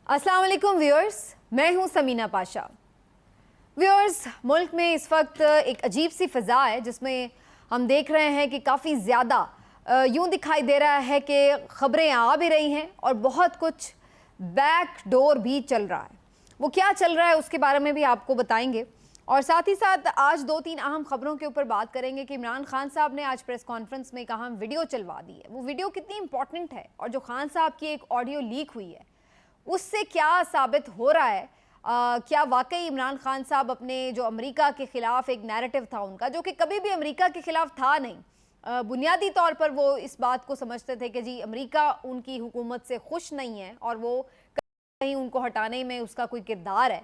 अस्सलाम वालेकुम व्यूअर्स, मैं हूं समीना पाशा। व्यूअर्स, मुल्क में इस वक्त एक अजीब सी फ़िज़ा है जिसमें हम देख रहे हैं कि काफ़ी ज़्यादा यूं दिखाई दे रहा है कि ख़बरें आ भी रही हैं और बहुत कुछ बैक डोर भी चल रहा है। वो क्या चल रहा है उसके बारे में भी आपको बताएंगे और साथ ही साथ आज 2-3 अहम खबरों के ऊपर बात करेंगे कि इमरान खान साहब ने आज प्रेस कॉन्फ्रेंस में कहा वीडियो चलवा दी है। वो वीडियो कितनी इंपॉर्टेंट है और जो खान साहब की एक ऑडियो लीक हुई है उससे क्या साबित हो रहा है, क्या वाकई इमरान खान साहब अपने जो अमेरिका के ख़िलाफ़ एक नैरेटिव था उनका, जो कि कभी भी अमेरिका के ख़िलाफ़ था नहीं, बुनियादी तौर पर वो इस बात को समझते थे कि जी अमेरिका उनकी हुकूमत से खुश नहीं है और वो कहीं उनको हटाने में उसका कोई किरदार है,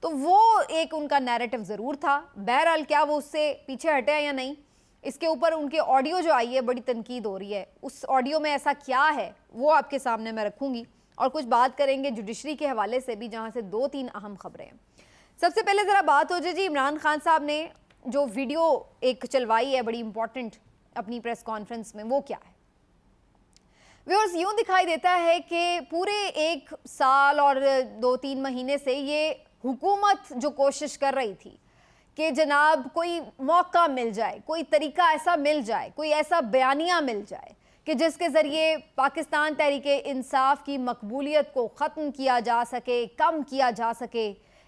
तो वो एक उनका नैरेटिव ज़रूर था। बहरहाल क्या वो उससे पीछे हटे हैं या नहीं, इसके ऊपर उनके ऑडियो जो आई है बड़ी तनकीद हो रही है। उस ऑडियो में ऐसा क्या है वो आपके सामने मैं रखूँगी और कुछ बात करेंगे जुडिशरी के हवाले से भी, जहाँ से 2-3 अहम खबरें हैं। सबसे पहले ज़रा बात हो जाए जी इमरान खान साहब ने जो वीडियो एक चलवाई है बड़ी इंपॉर्टेंट अपनी प्रेस कॉन्फ्रेंस में, वो क्या है। व्यूअर्स, यूँ दिखाई देता है कि पूरे 1 साल और 2-3 महीने से ये हुकूमत जो कोशिश कर रही थी कि जनाब कोई मौका मिल जाए, कोई तरीका ऐसा मिल जाए, कोई ऐसा बयानिया मिल जाए कि जिसके ज़रिए पाकिस्तान तहरीक-ए-इंसाफ की मकबूलियत को ख़त्म किया जा सके, कम किया जा सके।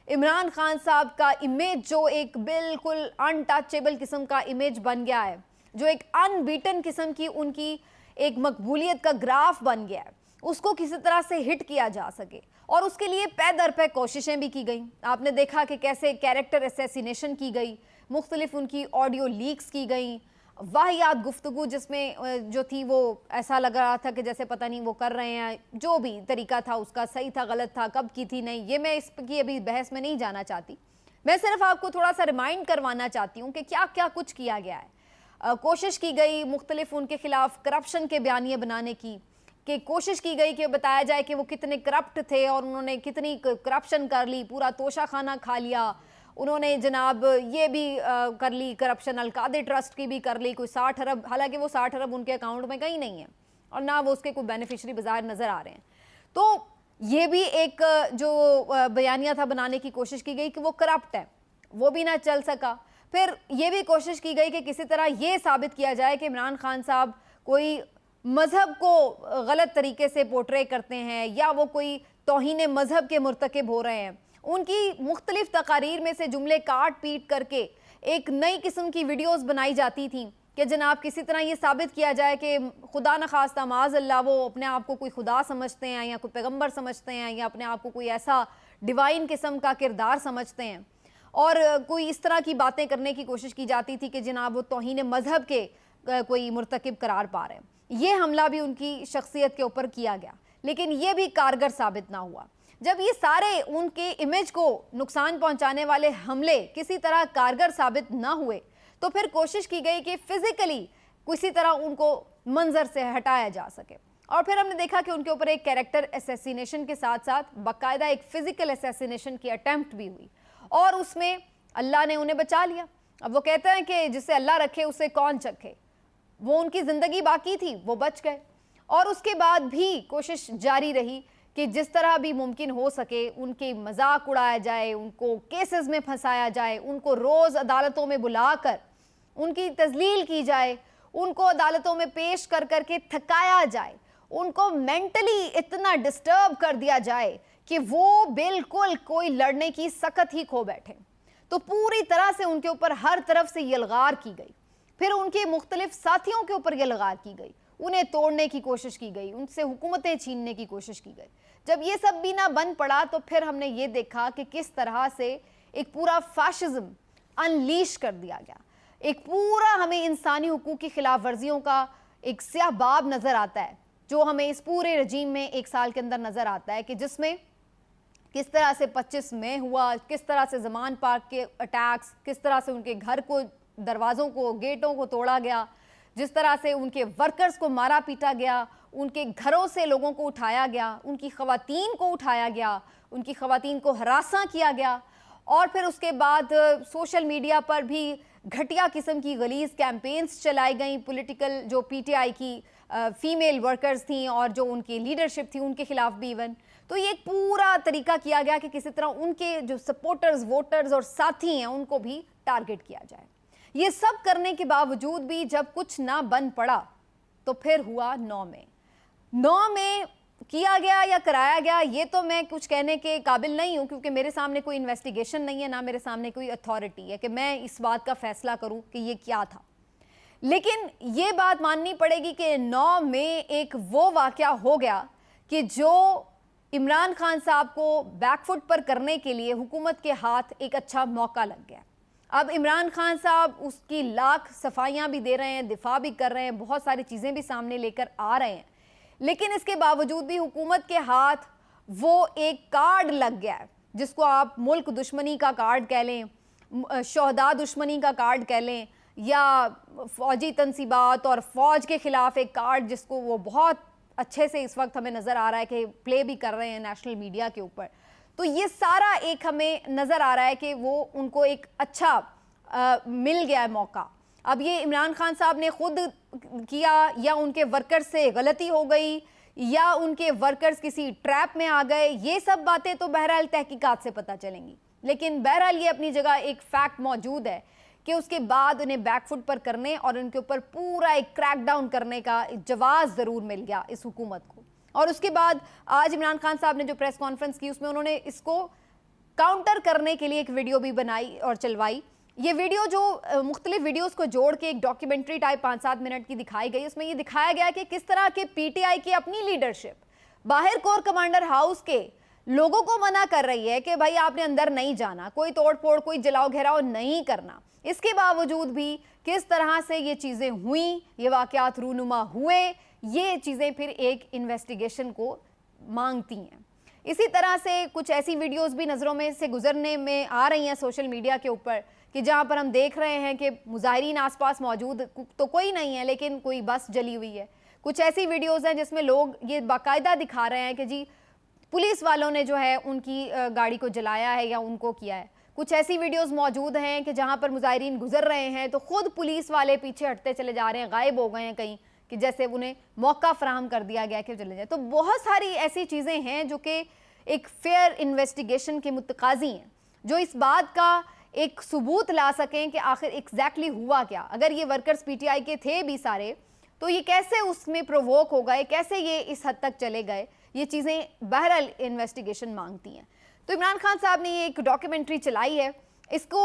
इमरान खान साहब का इमेज जो एक बिल्कुल अनटचेबल किस्म का इमेज बन गया है, जो एक अनबीटन किस्म की उनकी एक मकबूलियत का ग्राफ बन गया है, उसको किसी तरह से हिट किया जा सके और उसके लिए पै दर पै कोशिशें भी की गई। आपने देखा कि कैसे कैरेक्टर असैसिनेशन की गई, मुख्तलिफ उनकी ऑडियो लीक्स की गई, वाहियात गुफ्तगू जिसमें जो थी वो ऐसा लग रहा था कि जैसे पता नहीं वो कर रहे हैं, जो भी तरीका था उसका सही था गलत था, कब की थी नहीं, ये मैं इसकी अभी बहस में नहीं जाना चाहती। मैं सिर्फ आपको थोड़ा सा रिमाइंड करवाना चाहती हूँ कि क्या क्या कुछ किया गया है। कोशिश की गई मुख्तलिफ उनके खिलाफ करप्शन के बयानिए बनाने की, कि कोशिश की गई कि बताया जाए कि वो कितने करप्ट थे और उन्होंने कितनी करप्शन कर ली, पूरा तोशा खाना खा लिया। उन्होंने जनाब ये भी कर ली करप्शन, अलकादे ट्रस्ट की भी कर ली, कोई 60 अरब, हालांकि वो 60 अरब उनके अकाउंट में कहीं नहीं है और ना वो उसके कोई बेनिफिशरी बाजार नज़र आ रहे हैं। तो ये भी एक जो बयानिया था बनाने की कोशिश की गई कि वो करप्ट है, वो भी ना चल सका। फिर ये भी कोशिश की गई कि किसी तरह ये साबित किया जाए कि इमरान खान साहब कोई मज़हब को गलत तरीके से पोर्ट्रे करते हैं या वो कोई तौहीन मज़हब के मुर्तकिब हो रहे हैं। उनकी मुख्तलिफ तकारीर में से जुमले काट पीट करके एक नई किस्म की वीडियोस बनाई जाती थी कि जनाब किसी तरह ये साबित किया जाए कि खुदा न खास्ता माज़ अल्लाह वो अपने आप को कोई खुदा समझते हैं या कोई पैगंबर समझते हैं या अपने आप को कोई ऐसा डिवाइन किस्म का किरदार समझते हैं और कोई इस तरह की बातें करने की कोशिश की जाती थी कि जनाब वो तौहीन मज़हब के कोई मुर्तकिब करार पा रहे हैं। ये हमला भी उनकी शख्सियत के ऊपर किया गया, लेकिन ये भी कारगर साबित ना हुआ। जब ये सारे उनके इमेज को नुकसान पहुंचाने वाले हमले किसी तरह कारगर साबित ना हुए तो फिर कोशिश की गई कि फिजिकली किसी तरह उनको मंजर से हटाया जा सके और फिर हमने देखा कि उनके ऊपर एक कैरेक्टर असैसिनेशन के साथ साथ बाकायदा एक फिजिकल असैसिनेशन की अटेम्प्ट भी हुई और उसमें अल्लाह ने उन्हें बचा लिया। अब वो कहते हैं कि जिसे अल्लाह रखे उसे कौन चखे, वो उनकी ज़िंदगी बाकी थी, वो बच गए और उसके बाद भी कोशिश जारी रही कि जिस तरह भी मुमकिन हो सके उनके मजाक उड़ाया जाए, उनको केसेस में फंसाया जाए, उनको रोज़ अदालतों में बुलाकर उनकी तजलील की जाए, उनको अदालतों में पेश कर करके थकाया जाए, उनको मेंटली इतना डिस्टर्ब कर दिया जाए कि वो बिल्कुल कोई लड़ने की सकत ही खो बैठे। तो पूरी तरह से उनके ऊपर हर तरफ से यलगार की गई, फिर उनके मुख्तलिफ साथियों के ऊपर यलगार की गई, उन्हें तोड़ने की कोशिश की गई, उनसे हुकूमतें छीनने की कोशिश की गई। जब ये सब भी ना बन पड़ा तो फिर हमने ये देखा कि किस तरह से एक पूरा फाशिज्म अनलीश कर दिया गया, एक पूरा हमें इंसानी हुकूक की खिलाफ वर्जियों का एक स्याह बाब नज़र आता है जो हमें इस पूरे रजीम में 1 साल के अंदर नज़र आता है कि जिसमें किस तरह से 25 मई हुआ, किस तरह से ज़मान पार्क के अटैक्स, किस तरह से उनके घर को, दरवाज़ों को, गेटों को तोड़ा गया, जिस तरह से उनके वर्कर्स को मारा पीटा गया, उनके घरों से लोगों को उठाया गया, उनकी ख़वातीन को उठाया गया, उनकी ख़वातीन को हरासा किया गया और फिर उसके बाद सोशल मीडिया पर भी घटिया किस्म की गलीज़ कैंपेन्स चलाई गई। पॉलिटिकल जो PTI की फीमेल वर्कर्स थी और जो उनकी लीडरशिप थी उनके खिलाफ भी इवन तो ये एक पूरा तरीका किया गया कि किसी तरह उनके जो सपोर्टर्स, वोटर्स और साथी हैं उनको भी टारगेट किया जाए। ये सब करने के बावजूद भी जब कुछ ना बन पड़ा तो फिर हुआ 9 मई। 9 मई किया गया या कराया गया ये तो मैं कुछ कहने के काबिल नहीं हूं, क्योंकि मेरे सामने कोई इन्वेस्टिगेशन नहीं है, ना मेरे सामने कोई अथॉरिटी है कि मैं इस बात का फैसला करूं कि ये क्या था। लेकिन ये बात माननी पड़ेगी कि 9 मई एक वो वाकया हो गया कि जो इमरान खान साहब को बैकफुट पर करने के लिए हुकूमत के हाथ एक अच्छा मौका लग गया। अब इमरान खान साहब उसकी लाख सफाइयाँ भी दे रहे हैं, दिफा भी कर रहे हैं, बहुत सारी चीज़ें भी सामने लेकर आ रहे हैं, लेकिन इसके बावजूद भी हुकूमत के हाथ वो एक कार्ड लग गया है जिसको आप मुल्क दुश्मनी का कार्ड कह लें, शहदा दुश्मनी का कार्ड कह लें, या फ़ौजी तनसीबात और फ़ौज के ख़िलाफ़ एक कार्ड जिसको वो बहुत अच्छे से इस वक्त हमें नज़र आ रहा है कि प्ले भी कर रहे हैं नेशनल मीडिया के ऊपर। तो ये सारा एक हमें नज़र आ रहा है कि वो उनको एक अच्छा मिल गया है मौका। अब ये इमरान खान साहब ने खुद किया या उनके वर्कर्स से गलती हो गई या उनके वर्कर्स किसी ट्रैप में आ गए, ये सब बातें तो बहरहाल तहकीकात से पता चलेंगी। लेकिन बहरहाल ये अपनी जगह एक फैक्ट मौजूद है कि उसके बाद उन्हें बैकफुट पर करने और उनके ऊपर पूरा एक क्रैकडाउन करने का जवाब ज़रूर मिल गया इस हुकूमत को। और उसके बाद आज इमरान खान साहब ने जो प्रेस कॉन्फ्रेंस की उसमें उन्होंने इसको काउंटर करने के लिए एक वीडियो भी बनाई और चलवाई। ये वीडियो जो मुख्तलिफ वीडियोस को जोड़ के एक डॉक्यूमेंट्री टाइप 5-7 मिनट की दिखाई गई, उसमें ये दिखाया गया कि किस तरह के पीटीआई की अपनी लीडरशिप बाहर कोर कमांडर हाउस के लोगों को मना कर रही है कि भाई आपने अंदर नहीं जाना, कोई तोड़ फोड़, कोई जलाओ घेराव नहीं करना। इसके बावजूद भी किस तरह से ये चीज़ें हुई, ये वाक़यात रूनुमा हुए, ये चीज़ें फिर एक इन्वेस्टिगेशन को मांगती हैं। इसी तरह से कुछ ऐसी वीडियोस भी नज़रों में से गुजरने में आ रही हैं सोशल मीडिया के ऊपर कि जहां पर हम देख रहे हैं कि मुजाहिरीन आसपास मौजूद तो कोई नहीं है, लेकिन कोई बस जली हुई है। कुछ ऐसी वीडियोस हैं जिसमें लोग ये बाकायदा दिखा रहे हैं कि जी पुलिस वालों ने जो है उनकी गाड़ी को जलाया है या उनको किया है। कुछ ऐसी वीडियोस मौजूद हैं कि जहां पर मुजाहिरीन गुजर रहे हैं तो खुद पुलिस वाले पीछे हटते चले जा रहे हैं, गायब हो गए हैं कहीं, कि जैसे उन्हें मौका फराहम कर दिया गया कि चले जाए। तो बहुत सारी ऐसी चीज़ें हैं जो कि एक फेयर इन्वेस्टिगेशन के मुतकाजी हैं, जो इस बात का एक सबूत ला सकें कि आखिर एग्जैक्टली हुआ क्या। अगर ये वर्कर्स पीटीआई के थे भी सारे, तो ये कैसे उसमें प्रोवोक हो गए, कैसे ये इस हद तक चले गए, ये चीज़ें बहरहाल इन्वेस्टिगेशन मांगती हैं। तो इमरान खान साहब ने ये एक डॉक्यूमेंट्री चलाई है, इसको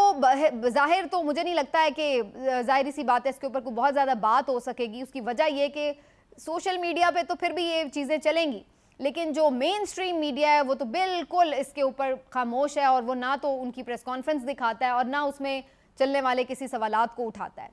ज़ाहिर तो मुझे नहीं लगता है कि ज़ाहिर सी बात है इसके ऊपर कोई बहुत ज़्यादा बात हो सकेगी। उसकी वजह ये कि सोशल मीडिया पे तो फिर भी ये चीज़ें चलेंगी, लेकिन जो मेन स्ट्रीम मीडिया है वो तो बिल्कुल इसके ऊपर खामोश है, और वो ना तो उनकी प्रेस कॉन्फ्रेंस दिखाता है और ना उसमें चलने वाले किसी सवालात को उठाता है।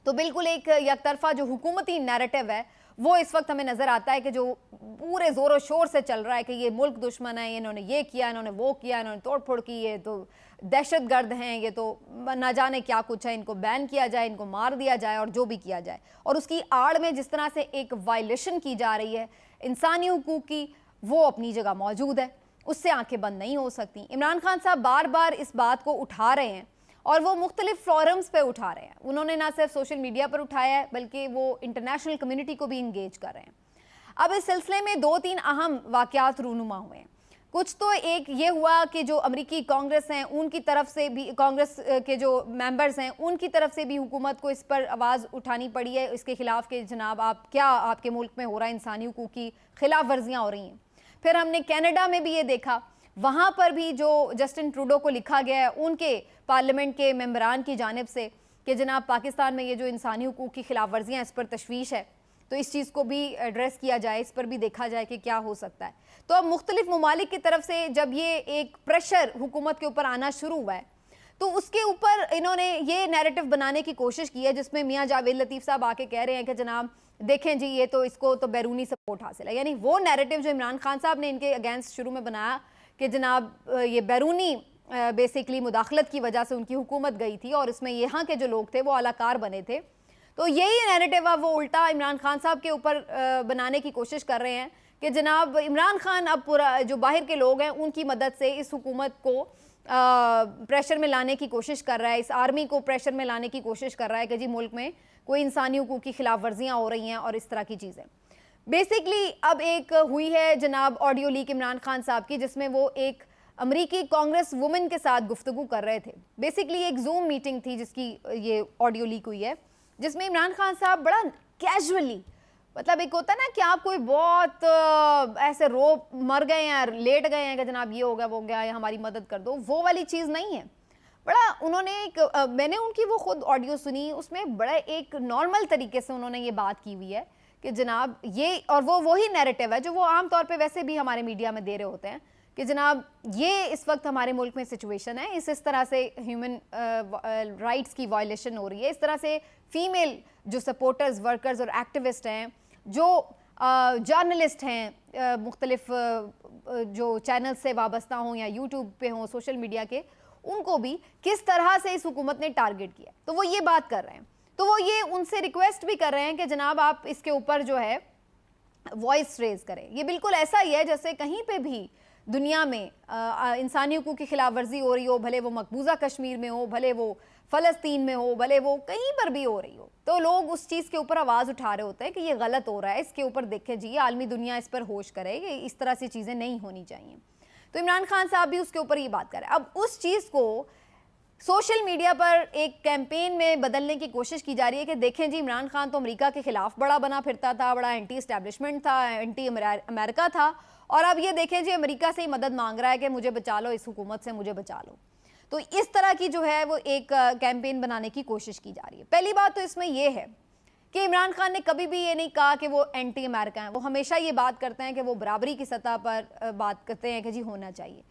तो बिल्कुल एक यकतरफा जो हुकूमती नैरेटिव है वो इस वक्त हमें नज़र आता है कि जो पूरे ज़ोरों शोर से चल रहा है कि ये मुल्क दुश्मन है, इन्होंने ये किया, इन्होंने वो किया, इन्होंने तोड़ फोड़ की, ये तो दहशत गर्द हैं, ये तो ना जाने क्या कुछ है, इनको बैन किया जाए, इनको मार दिया जाए और जो भी किया जाए। और उसकी आड़ में जिस तरह से एक वायलेशन की जा रही है इंसानी हुकूक की, वो अपनी जगह मौजूद है, उससे आंखें बंद नहीं हो सकती। इमरान खान साहब बार बार इस बात को उठा रहे हैं और वो मुख्तलिफ फोरम्स पे उठा रहे हैं। उन्होंने ना सिर्फ सोशल मीडिया पर उठाया है बल्कि वो इंटरनेशनल कम्युनिटी को भी इंगेज कर रहे हैं। अब इस सिलसिले में 2-3 अहम वाक़यात रूनुमा हुए हैं। कुछ तो एक ये हुआ कि जो अमरीकी कांग्रेस हैं उनकी तरफ से भी, कांग्रेस के जो मेंबर्स हैं उनकी तरफ से भी हुकूमत को इस पर आवाज़ उठानी पड़ी है इसके खिलाफ कि जनाब आप क्या आपके मुल्क में हो रहा है, इंसानी हुकूक की खिलाफ वर्जियाँ हो रही हैं। फिर हमने कनाडा में भी ये देखा, वहाँ पर भी जो जस्टिन ट्रूडो को लिखा गया है उनके पार्लियामेंट के मेंबरान की जानिब से कि जनाब पाकिस्तान में ये जो इंसानी हुकूक की खिलाफ वर्जियाँ, इस पर तशवीश है, तो इस चीज़ को भी एड्रेस किया जाए, इस पर भी देखा जाए कि क्या हो सकता है। तो अब मुख्तलिफ ममालिक की तरफ से जब ये एक प्रेशर हुकूमत के ऊपर आना शुरू हुआ है तो उसके ऊपर इन्होंने ये नैरेटिव बनाने की कोशिश की है जिसमें मियाँ जावेद लतीफ़ साहब आके कह रहे हैं कि जनाब देखें जी ये तो इसको तो बैरूनी सपोर्ट हासिल है। यानी वो नैरेटिव जो इमरान खान साहब ने इनके अगेंस्ट शुरू में बनाया कि जनाब ये बैरूनी बेसिकली मुदाखलत की वजह से उनकी हुकूमत गई थी और इसमें यहाँ के जो लोग थे वो अलाकार बने थे, तो यही नैरेटिव अब वो उल्टा इमरान खान साहब के ऊपर बनाने की कोशिश कर रहे हैं कि जनाब इमरान खान अब पूरा जो बाहर के लोग हैं उनकी मदद से इस हुकूमत को प्रेशर में लाने की कोशिश कर रहा है, इस आर्मी को प्रेशर में लाने की कोशिश कर रहा है कि जी मुल्क में कोई इंसानी हुकूक की खिलाफ वर्जियाँ हो रही हैं और इस तरह की चीज़ें। बेसिकली अब एक हुई है जनाब ऑडियो लीक इमरान खान साहब की, जिसमें वो एक अमरीकी कांग्रेस वुमन के साथ गुफ्तगू कर रहे थे। बेसिकली एक जूम मीटिंग थी जिसकी ये ऑडियो लीक हुई है, जिसमें इमरान खान साहब बड़ा कैजुअली, मतलब एक होता है ना कि आप कोई बहुत ऐसे रो मर गए हैं, लेट गए हैं कि जनाब ये हो गया वो हो गया या हमारी मदद कर दो, वो वाली चीज़ नहीं है। बड़ा उन्होंने मैंने उनकी वो खुद ऑडियो सुनी, उसमें बड़ा एक नॉर्मल तरीके से उन्होंने ये बात की हुई है कि जनाब ये, और वो वही नैरेटिव है जो वो आम तौर पे वैसे भी हमारे मीडिया में दे रहे होते हैं कि जनाब ये इस वक्त हमारे मुल्क में सिचुएशन है, इस तरह से ह्यूमन राइट्स की वायलेशन हो रही है, इस तरह से फीमेल जो सपोर्टर्स, वर्कर्स और एक्टिविस्ट हैं, जो जर्नलिस्ट हैं, मुख्तलिफ जो चैनल से वाबस्ता हों या यूट्यूब पे हों, सोशल मीडिया के, उनको भी किस तरह से इस हुकूमत ने टारगेट किया। तो वो ये बात कर रहे हैं, तो वो ये उनसे रिक्वेस्ट भी कर रहे हैं कि जनाब आप इसके ऊपर जो है वॉइस रेज करें। ये बिल्कुल ऐसा ही है जैसे कहीं पे भी दुनिया में इंसानी हुकूक की खिलाफ वर्जी हो रही हो, भले वो मकबूजा कश्मीर में हो, भले वो फ़लस्तीन में हो, भले वो कहीं पर भी हो रही हो, तो लोग उस चीज़ के ऊपर आवाज़ उठा रहे होते हैं कि ये गलत हो रहा है, इसके ऊपर देखें जी, आलमी दुनिया इस पर होश करे, ये इस तरह से चीज़ें नहीं होनी चाहिए। तो इमरान खान साहब भी उसके ऊपर ये बात कर रहे हैं। अब उस चीज़ को सोशल मीडिया पर एक कैंपेन में बदलने की कोशिश की जा रही है कि देखें जी, इमरान खान तो अमेरिका के खिलाफ बड़ा बना फिरता था, बड़ा एंटी इस्टेब्लिशमेंट था, एंटी अमेरिका था, और अब ये देखें जी अमेरिका से ही मदद मांग रहा है कि मुझे बचा लो, इस हुकूमत से मुझे बचा लो। तो इस तरह की जो है वो एक कैंपेन बनाने की कोशिश की जा रही है। पहली बात तो इसमें यह है कि इमरान खान ने कभी भी ये नहीं कहा कि वो एंटी अमेरिका हैं। वो हमेशा ये बात करते हैं कि वो बराबरी की सतह पर बात करते हैं कि जी होना चाहिए।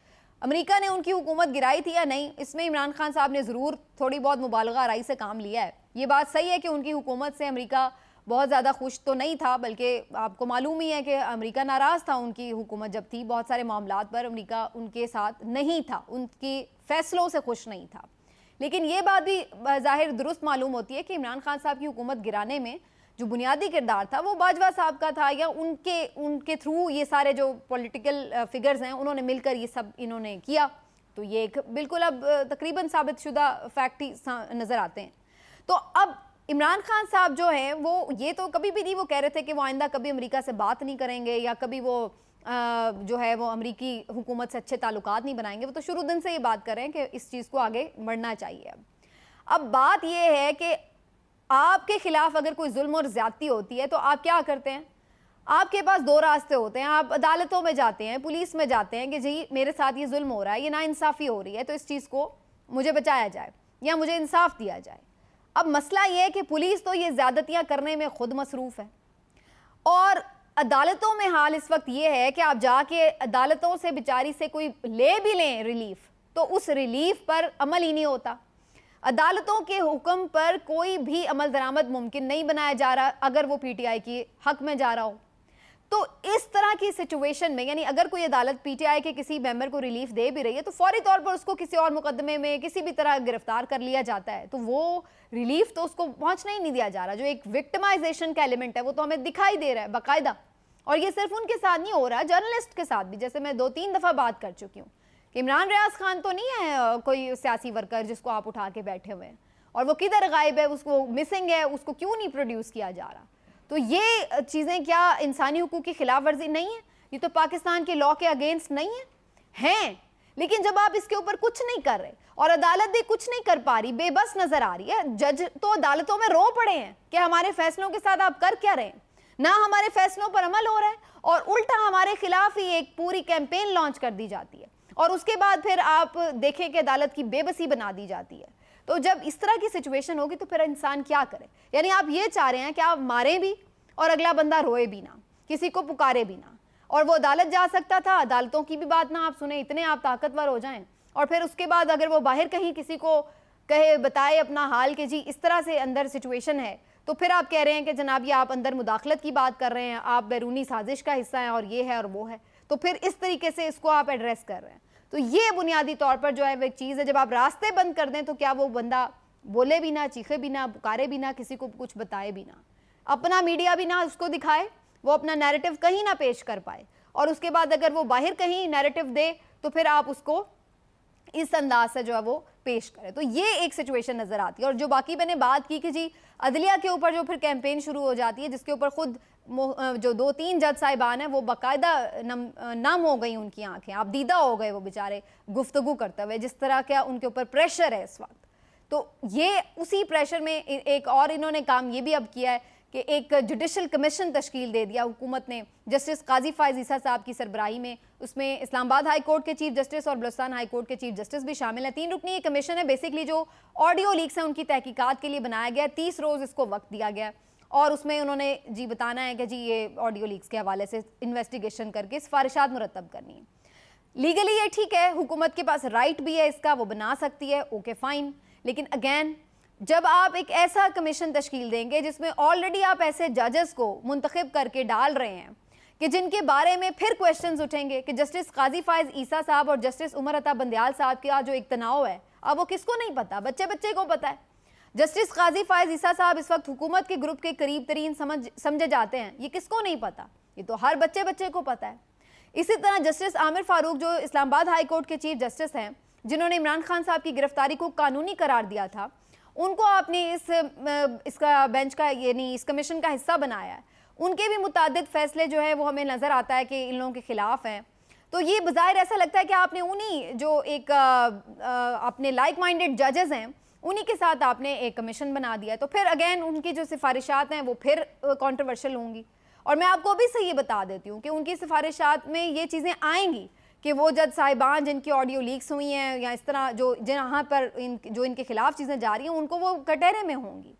अमेरिका ने उनकी हुकूमत गिराई थी या नहीं, इसमें इमरान खान साहब ने ज़रूर थोड़ी बहुत मुबालगा आराई से काम लिया है। ये बात सही है कि उनकी हुकूमत से अमेरिका बहुत ज़्यादा खुश तो नहीं था, बल्कि आपको मालूम ही है कि अमेरिका नाराज़ था उनकी हुकूमत जब थी, बहुत सारे मामलात पर अमेरिका उनके साथ नहीं था, उनकी फ़ैसलों से खुश नहीं था। लेकिन ये बात भी ज़ाहिर दुरुस्त मालूम होती है कि इमरान खान साहब की हुकूमत गिराने में जो बुनियादी किरदार था वो बाजवा साहब का था, या उनके थ्रू ये सारे जो पॉलिटिकल फिगर्स हैं उन्होंने मिलकर ये सब इन्होंने किया। तो ये एक बिल्कुल अब तकरीबन साबित शुदा फैक्ट ही नज़र आते हैं। तो अब इमरान खान साहब जो हैं वो ये तो कभी भी नहीं वो कह रहे थे कि वो आइंदा कभी अमेरिका से बात नहीं करेंगे या कभी वो जो है वो अमेरिकी हुकूमत से अच्छे ताल्लुकात नहीं बनाएंगे। वो तो शुरू दिन से ये बात कर रहे हैं कि इस चीज़ को आगे बढ़ना चाहिए। अब बात ये है कि आपके खिलाफ अगर कोई जुल्म और ज़्यादती होती है तो आप क्या करते हैं? आपके पास दो रास्ते होते हैं। आप अदालतों में जाते हैं, पुलिस में जाते हैं कि जी मेरे साथ ये जुल्म हो रहा है, ये नाइंसाफ़ी हो रही है, तो इस चीज़ को मुझे बचाया जाए या मुझे इंसाफ दिया जाए। अब मसला ये है कि पुलिस तो ये ज़्यादतियाँ करने में खुद मसरूफ़ है, और अदालतों में हाल इस वक्त ये है कि आप जाके अदालतों से बेचारी से कोई ले भी लें रिलीफ, तो उस रिलीफ पर अमल ही नहीं होता। अदालतों के हुक्म पर कोई भी अमल दरामद मुमकिन नहीं बनाया जा रहा अगर वो पीटीआई के हक में जा रहा हो। तो इस तरह की सिचुएशन में, यानी अगर कोई अदालत पीटीआई के किसी मेंबर को रिलीफ दे भी रही है तो फौरी तौर पर उसको किसी और मुकदमे में किसी भी तरह गिरफ्तार कर लिया जाता है, तो वो रिलीफ तो उसको पहुंचना ही नहीं दिया जा रहा। जो एक विक्टिमाइजेशन का एलिमेंट है वो तो हमें दिखाई दे रहा है बाकायदा, और ये सिर्फ उनके साथ नहीं हो रहा, जर्नलिस्ट के साथ भी। जैसे मैं 2-3 दफ़ा बात कर चुकी हूँ कि इमरान रियाज खान तो नहीं है कोई सियासी वर्कर जिसको आप उठा के बैठे हुए हैं, और वो किधर गायब है, उसको मिसिंग है, उसको क्यों नहीं प्रोड्यूस किया जा रहा। तो ये चीज़ें क्या इंसानी हुकूक की खिलाफ वर्जी नहीं है? ये तो पाकिस्तान के लॉ के अगेंस्ट नहीं है? हैं, लेकिन जब आप इसके ऊपर कुछ नहीं कर रहे और अदालत भी कुछ नहीं कर पा रही, बेबस नजर आ रही है, जज तो अदालतों में रो पड़े हैं कि हमारे फैसलों के साथ आप कर क्या रहे हैं, ना हमारे फैसलों पर अमल हो रहा है, और उल्टा हमारे खिलाफ ही एक पूरी कैंपेन लॉन्च कर दी जाती है, और उसके बाद फिर आप देखें कि अदालत की बेबसी बना दी जाती है। तो जब इस तरह की सिचुएशन होगी तो फिर इंसान क्या करे? यानी आप ये चाह रहे हैं कि आप मारें भी और अगला बंदा रोए भी ना, किसी को पुकारे भी ना, और वो अदालत जा सकता था, अदालतों की भी बात ना आप सुने, इतने आप ताकतवर हो जाएं, और फिर उसके बाद अगर वो बाहर कहीं किसी को कहे, बताए अपना हाल कि जी इस तरह से अंदर सिचुएशन है, तो फिर आप कह रहे हैं कि जनाब ये आप अंदर मुदाखलत की बात कर रहे हैं, आप बैरूनी साजिश का हिस्सा हैं, और ये है और वो है। तो फिर इस तरीके से इसको आप एड्रेस कर रहे हैं। तो ये बुनियादी तौर पर जो है वो एक चीज़ है, जब आप रास्ते बंद कर दें तो क्या वो बंदा बोले भी ना, चीखे भी ना, पुकारे भी ना, किसी को कुछ बताए भी ना, अपना मीडिया भी ना उसको दिखाए, वो अपना नैरेटिव कहीं ना पेश कर पाए, और उसके बाद अगर वो बाहर कहीं नैरेटिव दे तो फिर आप उसको इस अंदाज से जो है वो पेश करें। तो ये एक सिचुएशन नज़र आती है। और जो बाकी मैंने बात की कि जी अदलिया के ऊपर जो फिर कैंपेन शुरू हो जाती है, जिसके ऊपर खुद जो 2-3 जज साहिबान हैं वो बाकायदा नम हो गई उनकी आंखें, आप दीदा हो गए वो बेचारे गुफ्तगू करते हुए, जिस तरह का उनके ऊपर प्रेशर है इस वक्त। तो ये उसी प्रेशर में एक और इन्होंने काम ये भी अब किया है कि एक जुडिशल कमीशन तश्कील दे दिया हुकूमत ने जस्टिस काजी फायज़ ईसा साहब की सरबराही में। उसमें इस्लामाबाद हाई कोर्ट के चीफ जस्टिस और बलूचिस्तान हाई कोर्ट के चीफ जस्टिस भी शामिल हैं। 3 रुकनी ये कमीशन है, बेसिकली जो ऑडियो लीक्स हैं उनकी तहकीकात के लिए बनाया गया है। 30 रोज़ इसको वक्त दिया गया है और उसमें उन्होंने जी बताना है कि जी ये ऑडियो लीक्स के हवाले से इन्वेस्टिगेशन करके सिफारिशात मुरतब करनी है। लीगली ये ठीक है, हुकूमत के पास राइट भी है इसका, वो बना सकती है, ओके फाइन। लेकिन अगेन जब आप एक ऐसा कमीशन तश्कील देंगे जिसमें ऑलरेडी आप ऐसे जजेस को मुंतखब करके डाल रहे हैं कि जिनके बारे में फिर क्वेश्चंस उठेंगे कि जस्टिस काजी फायज़ ईसा साहब और जस्टिस उमर अता बंदयाल साहब का जो एक तनाव है, अब वो किसको नहीं पता, बच्चे बच्चे को पता है। जस्टिस काजी फायज़ ईसा साहब इस वक्त हुकूमत के ग्रुप के करीब तरीन समझे जाते हैं, ये किसको नहीं पता, ये तो हर बच्चे बच्चे को पता है। इसी तरह जस्टिस आमिर फारूक जो इस्लामाबाद हाई कोर्ट के चीफ जस्टिस हैं, जिन्होंने इमरान खान साहब की गिरफ्तारी को कानूनी करार दिया था, उनको आपने इसका बेंच का यानी इस कमीशन का हिस्सा बनाया है। उनके भी मुतादिद फैसले जो है वो हमें नज़र आता है कि इन लोगों के खिलाफ हैं। तो ये बज़ाहिर ऐसा लगता है कि आपने उन्हीं जो एक अपने लाइक माइंडेड जजेस हैं उन्हीं के साथ आपने एक कमीशन बना दिया है। तो फिर अगेन उनकी जो सिफारिशात हैं वो फिर कॉन्ट्रोवर्शियल होंगी। और मैं आपको अभी से ये बता देती हूँ कि उनकी सिफारिशात में ये चीज़ें आएंगी कि वो जज साहिबान जिनकी ऑडियो लीक्स हुई हैं या इस तरह जो जहाँ पर जो इनके खिलाफ चीज़ें जा रही हैं उनको वो कटहरे में होंगी।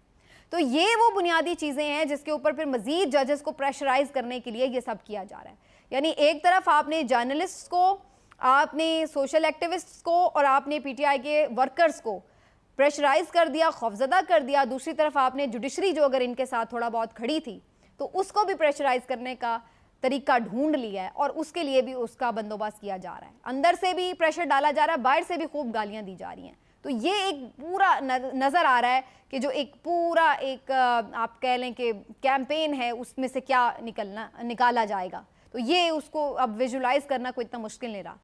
तो ये वो बुनियादी चीज़ें हैं जिसके ऊपर फिर मज़ीद जजेस को प्रेशराइज करने के लिए ये सब किया जा रहा है। यानी एक तरफ आपने जर्नलिस्ट को, आपने सोशल एक्टिविस्ट्स को और आपने PTI के वर्कर्स को प्रेशराइज कर दिया, खौफजदा कर दिया। दूसरी तरफ आपने जुडिशरी जो अगर इनके साथ थोड़ा बहुत खड़ी थी तो उसको भी प्रेशराइज करने का तरीका ढूंढ लिया है और उसके लिए भी उसका बंदोबस्त किया जा रहा है। अंदर से भी प्रेशर डाला जा रहा है, बाहर से भी खूब गालियां दी जा रही हैं। तो ये एक पूरा नज़र आ रहा है कि जो एक पूरा एक आप कह लें कि कैंपेन है उसमें से क्या निकाला जाएगा। तो ये उसको अब विजुलाइज करना कोई इतना मुश्किल नहीं रहा।